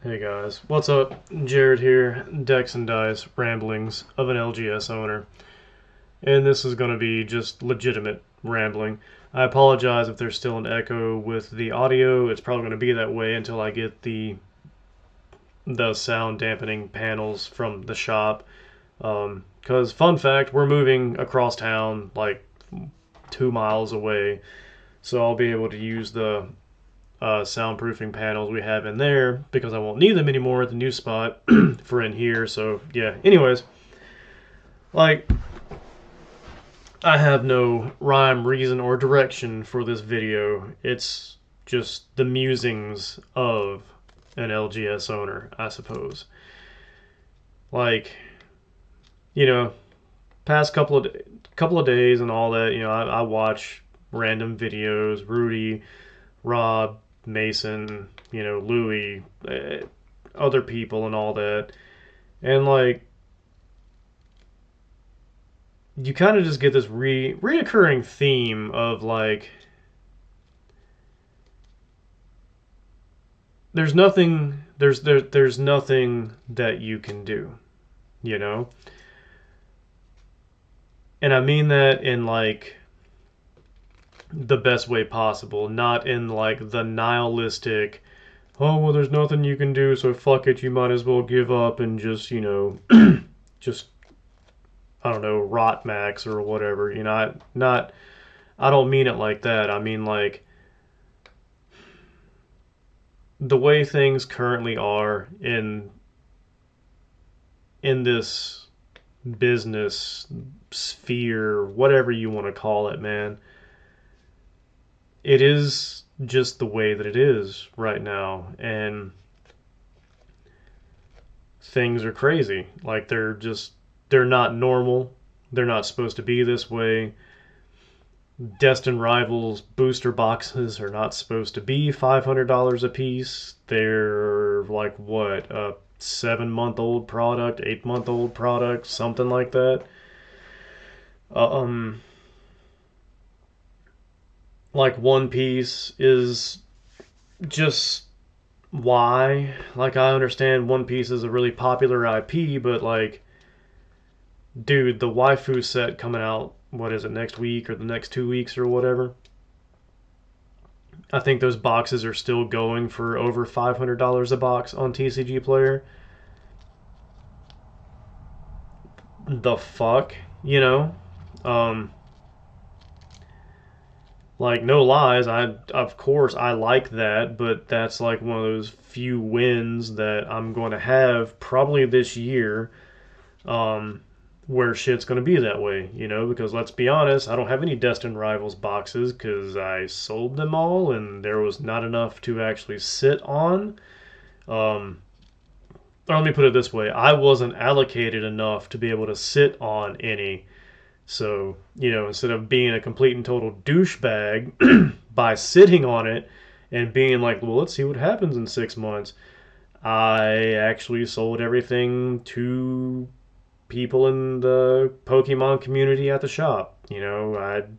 Hey guys, what's up? Jared here, Dex and Dice Ramblings of an LGS owner. And this is going to be just legitimate rambling. I apologize if there's still an echo with the audio. It's probably going to be that way until I get the sound dampening panels from the shop. Because, fun fact, we're moving across town like 2 miles away. So I'll be able to use the soundproofing panels we have in there because I won't need them anymore at the new spot for in here. So yeah. Anyways, like I have no rhyme, reason, or direction for this video. It's just the musings of an LGS owner, I suppose. Like, you know, past couple of days and all that. I watch random videos. Rudy, Rob, Mason, Louis, other people and all that. And like you kind of just get this reoccurring theme of like there's nothing that you can do, you know? And I mean that in like the best way possible, not in like the nihilistic, oh well there's nothing you can do, so fuck it, you might as well give up and just, just I don't know, rot max or whatever. I don't mean it like that. I mean like the way things currently are in this business sphere, whatever you want to call it, man. It is just the way that it is right now, and things are crazy. Like they're not normal. They're not supposed to be this way. Destined Rivals booster boxes are not supposed to be $500 a piece. They're like what, a 7-month-old product, 8-month-old product, something like that. Um, like One Piece is just why. Like I understand One Piece is a really popular IP, but like, dude, the waifu set coming out, what is it, next week or the next 2 weeks or whatever? I think those boxes are still going for over $500 a box on TCG Player. The fuck, you know? Um, like no lies, I of course I like that, but that's like one of those few wins that I'm going to have probably this year. Um, where shit's going to be that way, because let's be honest, I don't have any Destined Rivals boxes because I sold them all and there was not enough to actually sit on. Um, or let me put it this way, I wasn't allocated enough to be able to sit on any. So, instead of being a complete and total douchebag by sitting on it and being like, well, let's see what happens in 6 months, I actually sold everything to people in the Pokemon community at the shop. I'm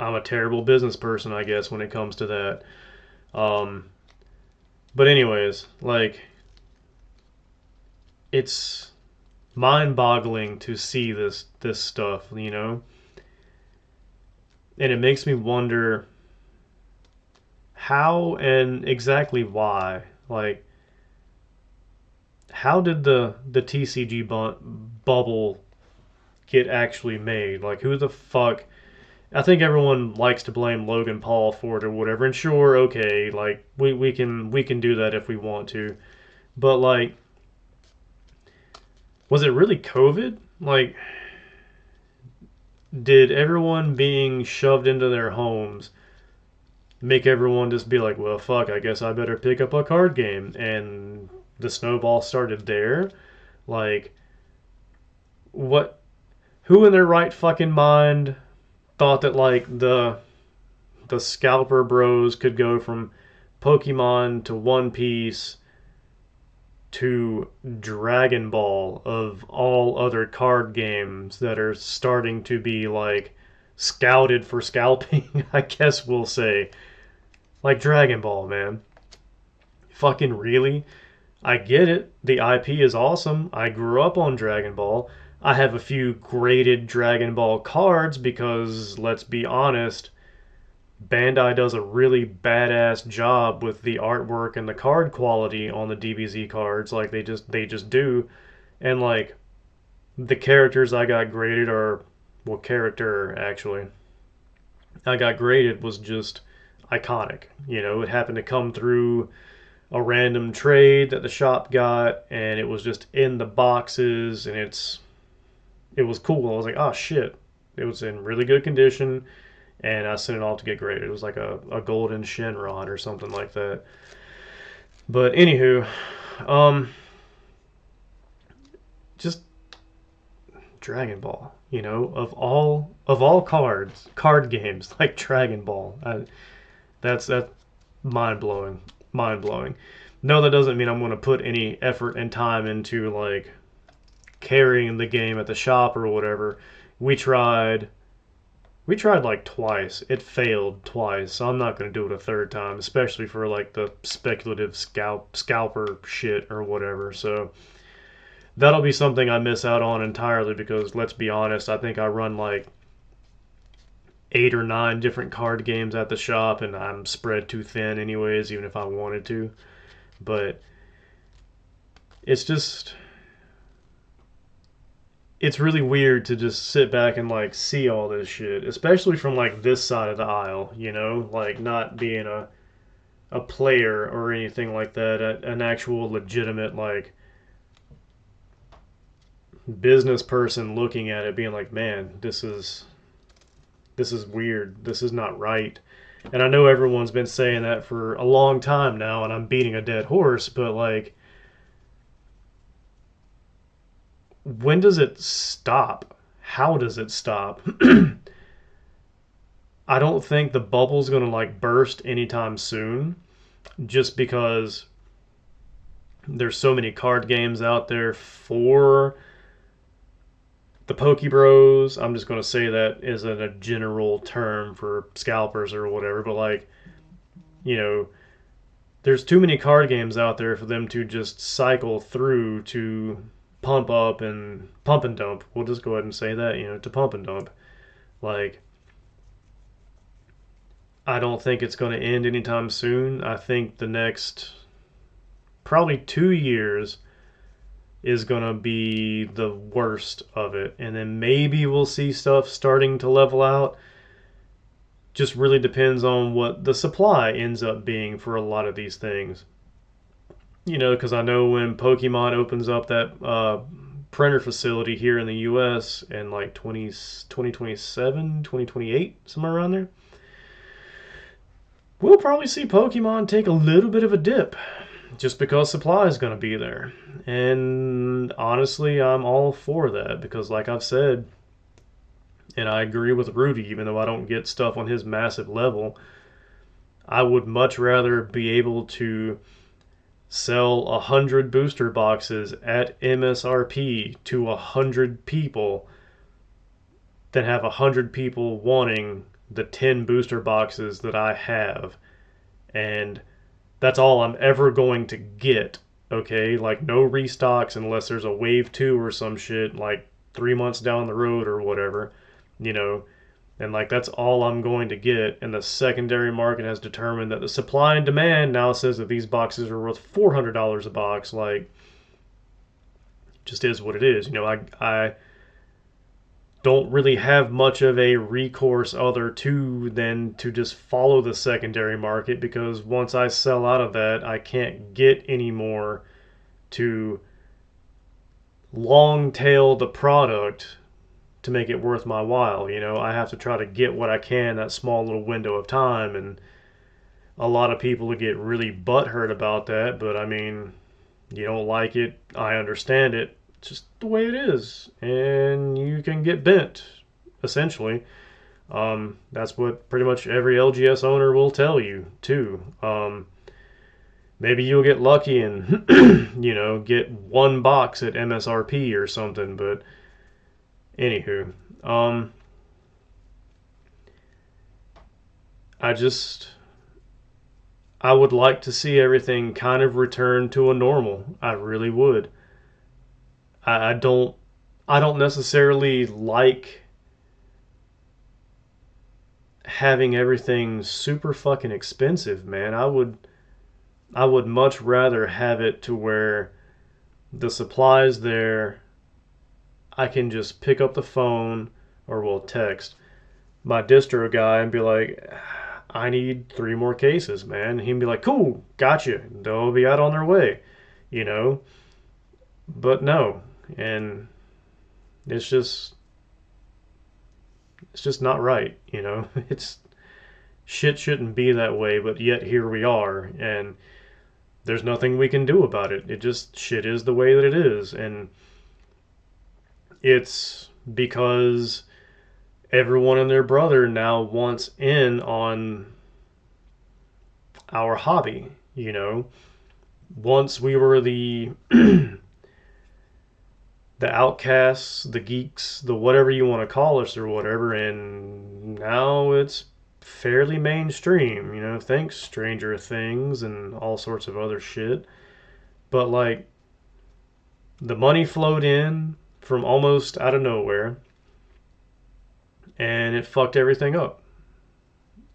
a terrible business person, I guess, when it comes to that. Um, but anyways, like it's mind-boggling to see this stuff, and it makes me wonder how and exactly why. Like, how did the TCG bubble get actually made? Like, who the fuck? I think everyone likes to blame Logan Paul for it or whatever. And sure, okay, like we can do that if we want to. But like, was it really COVID? Like, did everyone being shoved into their homes make everyone just be like, well, fuck, I guess I better pick up a card game? And the snowball started there. Like, what? Who in their right fucking mind thought that like the scalper bros could go from Pokemon to One Piece to Dragon Ball of all other card games that are starting to be like scouted for scalping, I guess we'll say. Like Dragon Ball, man. fucking really? I get it. The IP is awesome. I grew up on Dragon Ball. I have a few graded Dragon Ball cards because, let's be honest, Bandai does a really badass job with the artwork and the card quality on the DBZ cards. Like they just do. And like the characters I got graded are, well, character actually I got graded was just iconic. It happened to come through a random trade that the shop got, and it was just in the boxes, and it was cool. I was like, oh shit, it was in really good condition, and I sent it off to get graded. It was like a golden Shenron or something like that. But anywho, um, just Dragon Ball. Of all card games like Dragon Ball. That's mind blowing, mind blowing. No, that doesn't mean I'm going to put any effort and time into like carrying the game at the shop or whatever. We tried. We tried like twice. It failed twice, so I'm not going to do it a third time, especially for like the speculative scalper shit or whatever. So that'll be something I miss out on entirely because let's be honest, I think I run like 8 or 9 different card games at the shop, and I'm spread too thin anyways, even if I wanted to. But it's just it's really weird to just sit back and like see all this shit, especially from like this side of the aisle, like not being a player or anything like that, an actual legitimate like business person looking at it being like, man, this is weird. This is not right. And I know everyone's been saying that for a long time now, and I'm beating a dead horse, but like, when does it stop? How does it stop? I don't think the bubble's gonna like burst anytime soon, just because there's so many card games out there for the Poke Bros. I'm just going to say that isn't a general term for scalpers or whatever, but like, you know, there's too many card games out there for them to just cycle through to pump and dump. We'll just go ahead and say that, to pump and dump. Like, I don't think it's going to end anytime soon. I think the next probably 2 years is going to be the worst of it. And then maybe we'll see stuff starting to level out. Just really depends on what the supply ends up being for a lot of these things. Because I know when Pokemon opens up that printer facility here in the US in like 2027, 2028, somewhere around there, we'll probably see Pokemon take a little bit of a dip just because supply is going to be there. And honestly, I'm all for that because, like I've said, and I agree with Rudy, even though I don't get stuff on his massive level, I would much rather be able to sell 100 booster boxes at MSRP to 100 people than have 100 people wanting the 10 booster boxes that I have. And that's all I'm ever going to get, okay? Like, no restocks unless there's a wave 2 or some shit, like 3 months down the road or whatever, and like that's all I'm going to get. And the secondary market has determined that the supply and demand now says that these boxes are worth $400 a box. Like, just is what it is. I don't really have much of a recourse other to than to just follow the secondary market, because once I sell out of that, I can't get any more to long tail the product to make it worth my while. I have to try to get what I can that small little window of time, and a lot of people get really butthurt about that. But I mean, you don't like it, I understand it. It's just the way it is, and you can get bent, essentially. That's what pretty much every LGS owner will tell you too. Maybe you'll get lucky and get one box at MSRP or something, but anywho, I would like to see everything kind of return to a normal. I really would. I don't necessarily like having everything super fucking expensive, man. I would much rather have it to where the supplies there, I can just pick up the phone or will text my distro guy and be like, I need 3 more cases, man. And he'd be like, cool, gotcha. They'll be out on their way, you know? But no. And it's just not right, you know? It's shit shouldn't be that way, but yet here we are, and there's nothing we can do about it. It just shit is the way that it is, and it's because everyone and their brother now wants in on our hobby, you know. Once we were the the outcasts, the geeks, the whatever you want to call us or whatever, and now it's fairly mainstream, you know, thanks Stranger Things and all sorts of other shit. But like the money flowed in from almost out of nowhere and it fucked everything up.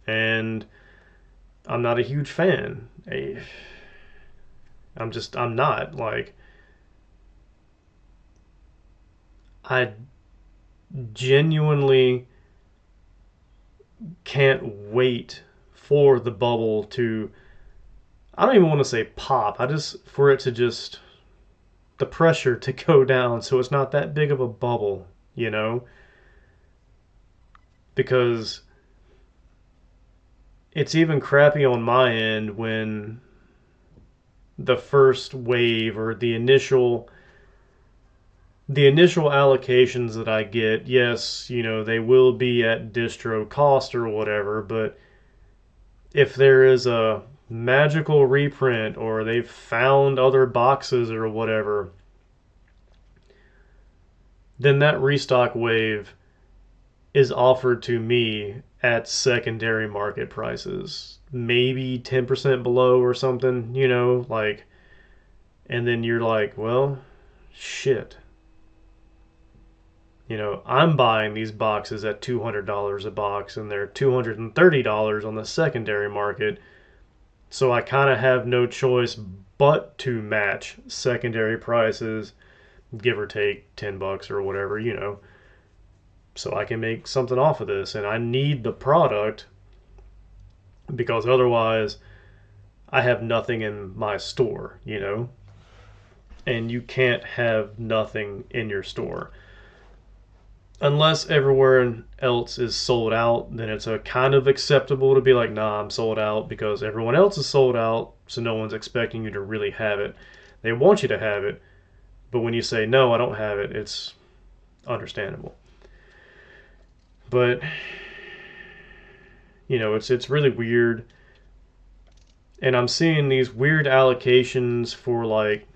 And I'm not a huge fan. I'm not. Like, I genuinely can't wait for the bubble to, I don't even want to say pop. I just, for it to just, the pressure to go down so it's not that big of a bubble, you know? Because it's even crappy on my end when the first wave or the initial allocations that I get, yes, you know, they will be at distro cost or whatever, but if there is a magical reprint or they've found other boxes or whatever, then that restock wave is offered to me at secondary market prices, maybe 10% below or something, you know, like, and then you're like, well, shit. You know, I'm buying these boxes at $200 a box and they're $230 on the secondary market. So I kind of have no choice but to match secondary prices, give or take $10 or whatever, you know, so I can make something off of this. And I need the product because otherwise I have nothing in my store, you know, and you can't have nothing in your store. Unless everywhere else is sold out, then it's a kind of acceptable to be like, nah, I'm sold out because everyone else is sold out, so no one's expecting you to really have it. They want you to have it, but when you say, no, I don't have it, it's understandable. But, you know, it's really weird. And I'm seeing these weird allocations for like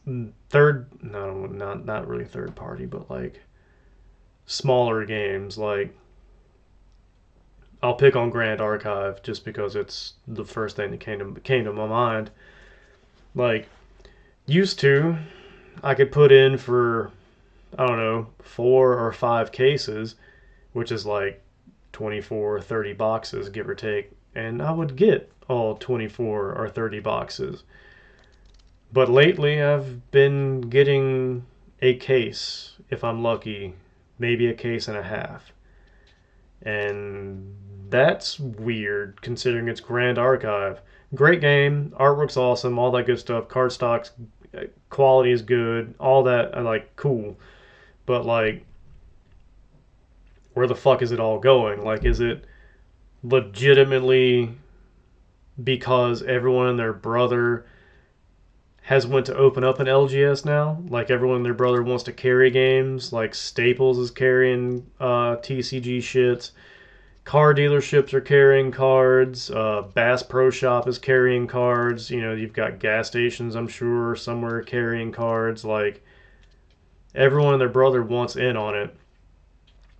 no, not really third party, but like smaller games. Like, I'll pick on Grand Archive just because it's the first thing that came to my mind. Like, used to, I could put in for, I don't know, 4 or 5 cases, which is like 24 or 30 boxes, give or take, and I would get all 24 or 30 boxes. But lately, I've been getting a case, if I'm lucky, maybe a case and a half. And that's weird considering it's Grand Archive. Great game, artwork's awesome, all that good stuff, card stocks, quality is good, all that, I like, cool. But like, where the fuck is it all going? Like, is it legitimately because everyone and their brother has went to open up an LGS now? Like, everyone and their brother wants to carry games. Like, Staples is carrying TCG shits. Car dealerships are carrying cards. Bass Pro Shop is carrying cards. You know, you've got gas stations, I'm sure, somewhere carrying cards. Like, everyone and their brother wants in on it.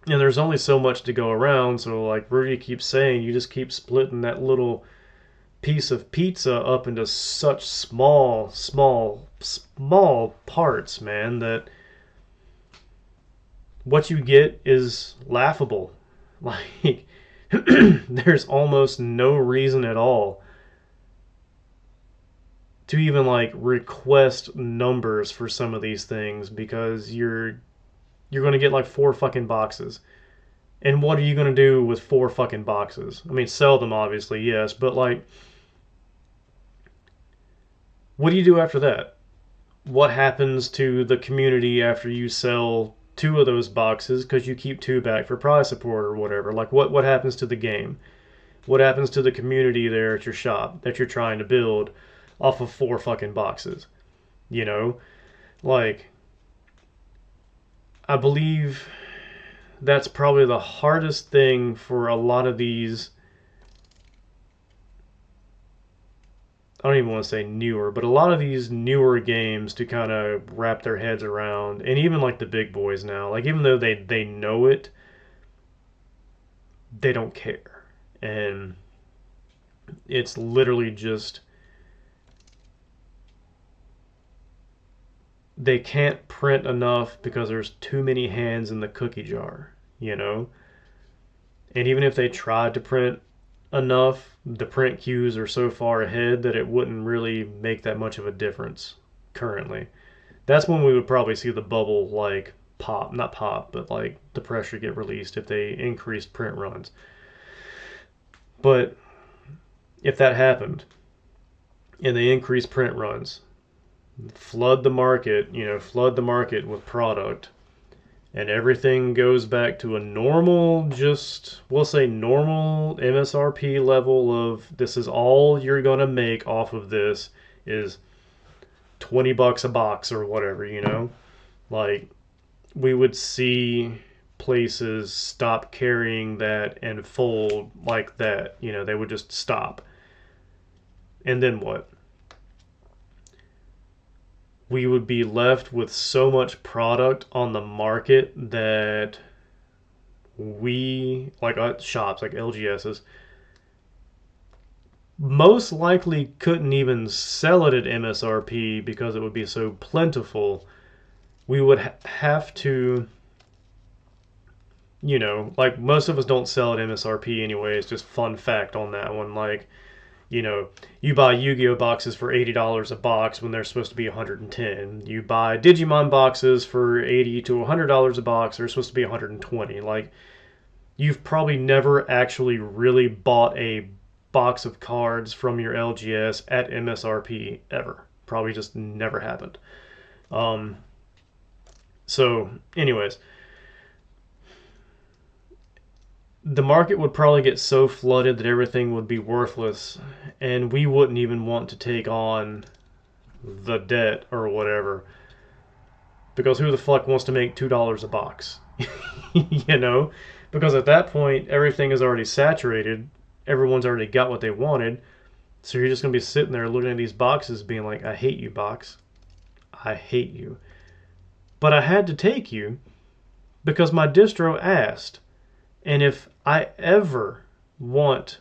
And there's only so much to go around, so like Rudy keeps saying, you just keep splitting that little piece of pizza up into such small parts, man, that what you get is laughable. Like, there's almost no reason at all to even like request numbers for some of these things because you're going to get like 4 fucking boxes. And what are you going to do with 4 fucking boxes? I mean, sell them obviously, yes, but like what do you do after that? What happens to the community after you sell 2 of those boxes because you keep 2 back for prize support or whatever? Like what happens to the game? What happens to the community there at your shop that you're trying to build off of 4 fucking boxes? You know, like I believe that's probably the hardest thing for a lot of these. I don't even want to say newer, but a lot of these newer games to kind of wrap their heads around, and even like the big boys now, like even though they know it, they don't care, and it's literally just they can't print enough because there's too many hands in the cookie jar, you know? And even if they tried to print enough, the print queues are so far ahead that it wouldn't really make that much of a difference currently. That's when we would probably see the bubble like pop, not pop, but like the pressure get released if they increased print runs. But if that happened and they increased print runs, flood the market, flood the market with product, and everything goes back to a normal, just, we'll say normal MSRP level of this is all you're going to make off of this is $20 a box or whatever. Like, we would see places stop carrying that and fold like that. They would just stop. And then what? We would be left with so much product on the market that we, like shops like LGS's, most likely couldn't even sell it at MSRP because it would be so plentiful. We would have to, like most of us don't sell at MSRP anyways, just fun fact on that one. Like, you buy Yu-Gi-Oh boxes for $80 a box when they're supposed to be $110. You buy Digimon boxes for $80 to $100 a box. They're supposed to be $120. Like, you've probably never actually really bought a box of cards from your LGS at MSRP ever. Probably just never happened. So, anyways, the market would probably get so flooded that everything would be worthless, and we wouldn't even want to take on the debt or whatever. Because who the fuck wants to make $2 a box? Because at that point, everything is already saturated. Everyone's already got what they wanted. So you're just going to be sitting there looking at these boxes being like, I hate you, box. I hate you. But I had to take you because my distro asked. And if I ever want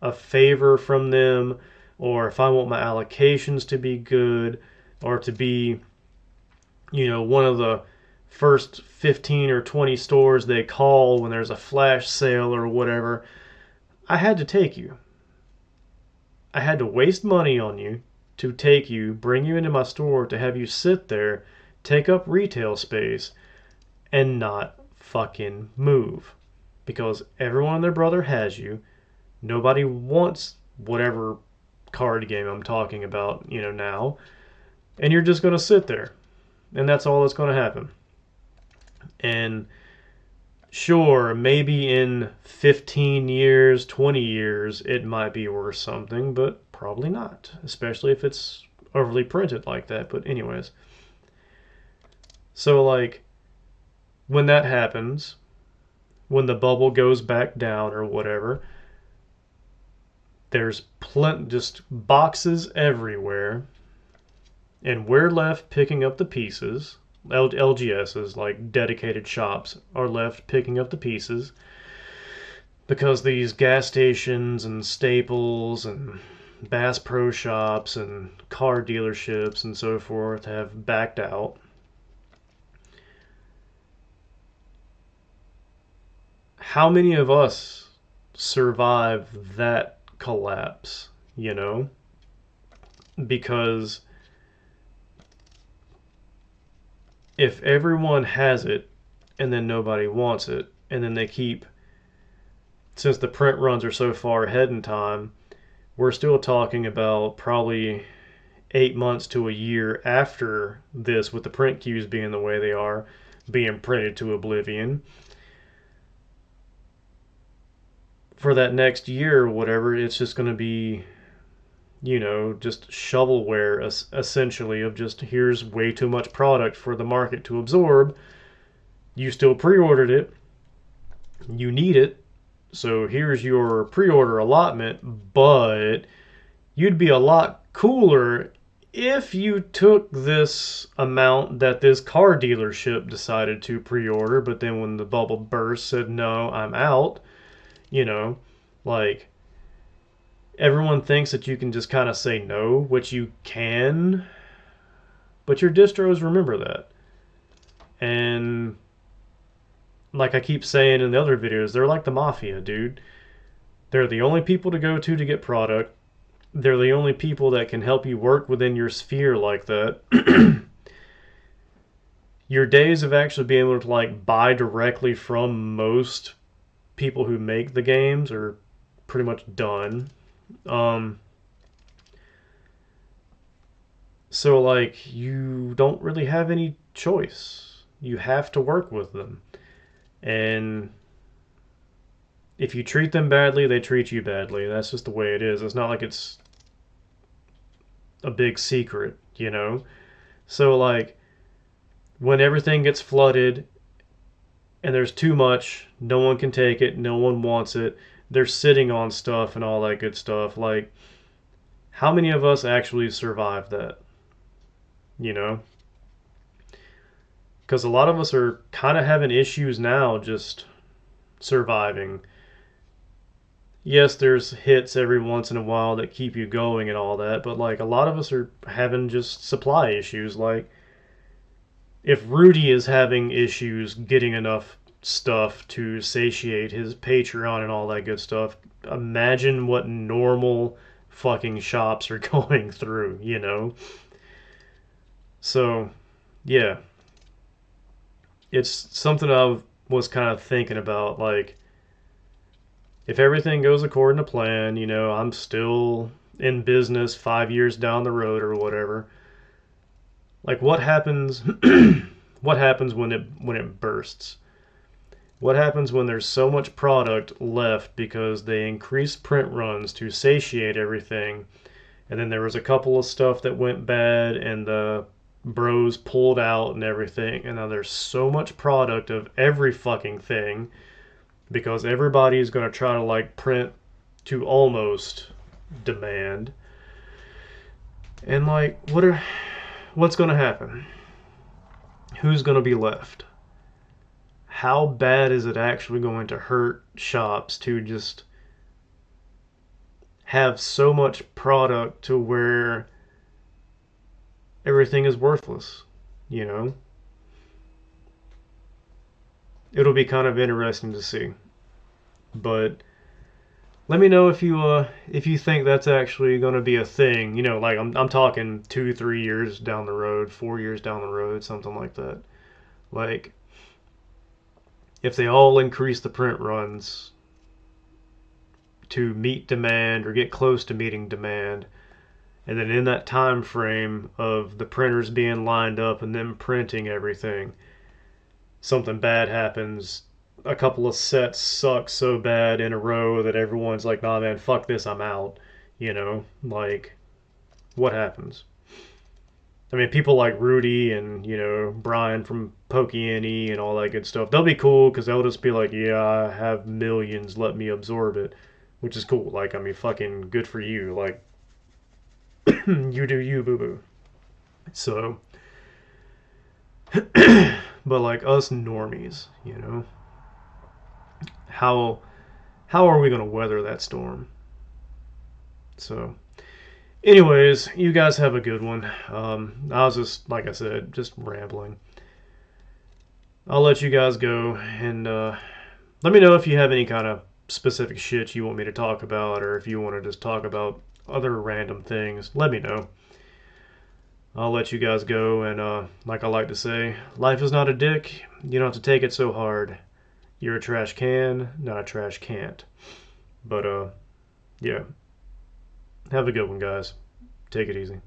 a favor from them, or if I want my allocations to be good, or to be, one of the first 15 or 20 stores they call when there's a flash sale or whatever, I had to take you. I had to waste money on you to take you, bring you into my store, to have you sit there, take up retail space, and not fucking move. Because everyone and their brother has you. Nobody wants whatever card game I'm talking about, now. And you're just going to sit there. And that's all that's going to happen. And sure, maybe in 15 years, 20 years, it might be worth something, but probably not. Especially if it's overly printed like that. But anyways. So, like, when that happens, when the bubble goes back down or whatever, there's just boxes everywhere, and we're left picking up the pieces. LGS's, like dedicated shops, are left picking up the pieces because these gas stations and Staples and Bass Pro Shops and car dealerships and so forth have backed out. How many of us survive that collapse, you know? Because if everyone has it and then nobody wants it, and then they keep, since the print runs are so far ahead in time, we're still talking about probably 8 months to a year after this, with the print queues being the way they are, being printed to oblivion. For that next year or whatever, it's just going to be, just shovelware essentially, of just here's way too much product for the market to absorb. You still pre-ordered it, you need it, so here's your pre-order allotment, but you'd be a lot cooler if you took this amount that this car dealership decided to pre-order, but then when the bubble burst said no, I'm out. you know like, everyone thinks that you can just kind of say no, which you can, but your distros remember that. And like I keep saying in the other videos, they're like the mafia, dude. They're the only people to go to get product. They're the only people that can help you work within your sphere like that. Your days of actually being able to like buy directly from most people who make the games are pretty much done. Um, so like, you don't really have any choice. You have to work with them. And if you treat them badly, they treat you badly. That's just the way it is. It's not like it's a big secret. So like, when everything gets flooded and there's too much, no one can take it, no one wants it, they're sitting on stuff and all that good stuff. Like, how many of us actually survive that? You know? Because a lot of us are kind of having issues now just surviving. Yes, there's hits every once in a while that keep you going and all that, but like, a lot of us are having just supply issues. Like, if Rudy is having issues getting enough stuff to satiate his Patreon and all that good stuff, imagine what normal fucking shops are going through. So, yeah, it's something I was kind of thinking about. Like, if everything goes according to plan, I'm still in business 5 years down the road or whatever. Like, what happens? What happens when it bursts? What happens when there's so much product left because they increased print runs to satiate everything, and then there was a couple of stuff that went bad and the bros pulled out and everything, and now there's so much product of every fucking thing because everybody's going to try to like print to almost demand. And like, what's going to happen? Who's going to be left? How bad is it actually going to hurt shops to just have so much product to where everything is worthless? It'll be kind of interesting to see. But let me know if you think that's actually going to be a thing. Like, I'm talking 2-3 years down the road, 4 years down the road, something like that. Like, if they all increase the print runs to meet demand or get close to meeting demand, and then in that time frame of the printers being lined up and them printing everything, something bad happens, a couple of sets suck so bad in a row that everyone's like, nah man, fuck this, I'm out. Like, what happens? I mean, people like Rudy and, Brian from Pokey and all that good stuff, they'll be cool because they'll just be like, yeah, I have millions, let me absorb it, which is cool. Like, I mean, fucking good for you. Like, you do you, boo-boo. So, but like us normies, how are we going to weather that storm? So, Anyways, you guys have a good one. I was just, like I said, just rambling. I'll let you guys go, and let me know if you have any kind of specific shit you want me to talk about, or if you want to just talk about other random things. Let me know. I'll let you guys go, and like I like to say, life is not a dick. You don't have to take it so hard. You're a trash can, not a trash can't. But yeah, have a good one, guys. Take it easy.